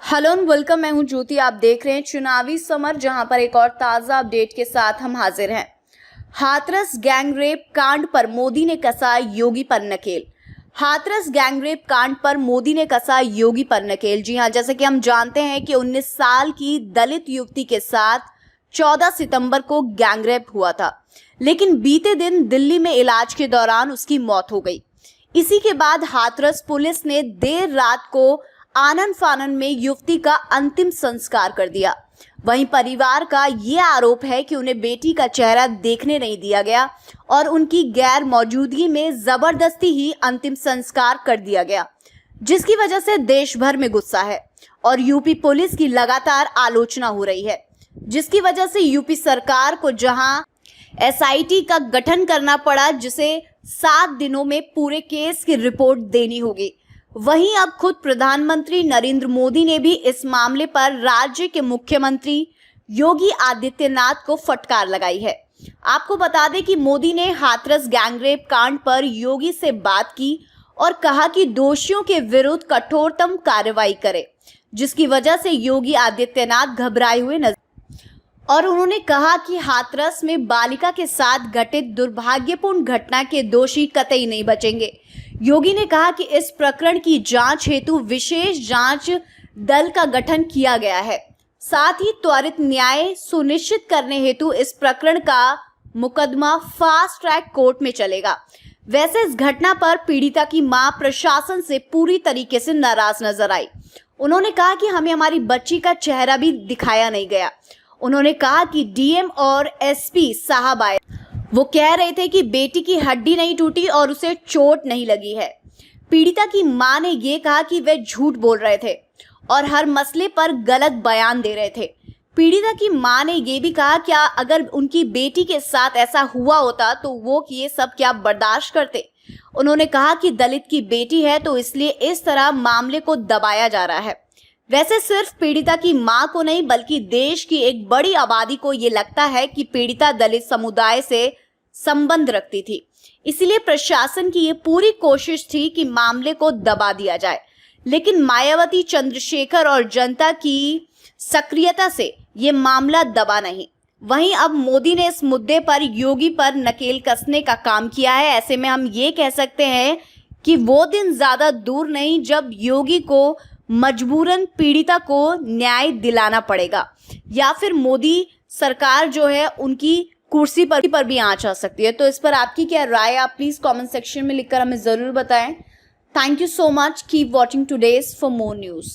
Hello and welcome. मैं हूं ज्योति। आप देख रहे हैं चुनावी समर, जहां पर एक और ताजा अपडेट के साथ हम हाजिर हैं। हाथरस गैंगरेप कांड पर मोदी ने कसा योगी पर नकेल। हाथरस गैंगरेप कांड पर मोदी ने कसा योगी पर नकेल। जी हां, जैसे कि हम जानते हैं कि 19 साल की दलित युवती के साथ 14 सितंबर को गैंगरेप हुआ था, लेकिन बीते दिन दिल्ली में इलाज के दौरान उसकी मौत हो गई। इसी के बाद हाथरस पुलिस ने देर रात को आनन फानन में युवती का अंतिम संस्कार कर दिया। वहीं परिवार का ये आरोप है कि उन्हें बेटी का चेहरा देखने नहीं दिया गया और उनकी गैर मौजूदगी में जबरदस्ती ही अंतिम संस्कार कर दिया गया, जिसकी वजह से देश भर में गुस्सा है और यूपी पुलिस की लगातार आलोचना हो रही है, जिसकी वजह से यूपी सरकार को जहां एसआईटी का गठन करना पड़ा, जिसे 7 दिनों में पूरे केस की रिपोर्ट देनी होगी, वहीं अब खुद प्रधानमंत्री नरेंद्र मोदी ने भी इस मामले पर राज्य के मुख्यमंत्री योगी आदित्यनाथ को फटकार लगाई है। आपको बता दें कि मोदी ने हाथरस गैंगरेप कांड पर योगी से बात की और कहा कि दोषियों के विरुद्ध कठोरतम कार्रवाई करे, जिसकी वजह से योगी आदित्यनाथ घबराए हुए नजर और उन्होंने कहा कि हाथरस में बालिका के साथ घटित दुर्भाग्यपूर्ण घटना के दोषी कतई नहीं बचेंगे। योगी ने कहा कि इस प्रकरण की जांच हेतु विशेष जांच दल का गठन किया गया है। साथ ही त्वरित न्याय सुनिश्चित करने हेतु इस प्रकरण का मुकदमा फास्ट ट्रैक कोर्ट में चलेगा। वैसे इस घटना पर पीड़िता की मां प्रशासन से पूरी तरीके से नाराज नजर आई। उन्होंने कहा कि हमें हमारी बच्ची का चेहरा भी दिखाया नहीं गया। उन्होंने कहा कि डीएम और एसपी साहब आए, वो कह रहे थे कि बेटी की हड्डी नहीं टूटी और उसे चोट नहीं लगी है। पीड़िता की मां ने ये कहा कि वे झूठ बोल रहे थे और हर मसले पर गलत बयान दे रहे थे। पीड़िता की मां ने ये भी कहा कि अगर उनकी बेटी के साथ ऐसा हुआ होता तो वो ये सब क्या बर्दाश्त करते। उन्होंने कहा कि दलित की बेटी है तो इसलिए इस तरह मामले को दबाया जा रहा है। वैसे सिर्फ पीड़िता की मां को नहीं, बल्कि देश की एक बड़ी आबादी को ये लगता है कि पीड़िता दलित समुदाय से संबंध रखती थी, इसलिए प्रशासन की ये पूरी कोशिश थी कि मामले को दबा दिया जाए। लेकिन मायावती, चंद्रशेखर और जनता की सक्रियता से ये मामला दबा नहीं। वहीं अब मोदी ने इस मुद्दे पर योगी पर नकेल कसने का काम किया है। ऐसे में हम ये कह सकते हैं कि वो दिन ज्यादा दूर नहीं जब योगी को मजबूरन पीड़िता को न्याय दिलाना पड़ेगा, या फिर मोदी सरकार जो है उनकी कुर्सी पर भी आंच आ सकती है। तो इस पर आपकी क्या राय है, आप प्लीज कमेंट सेक्शन में लिखकर हमें जरूर बताएं। Thank you so much. Keep watching today's for more news.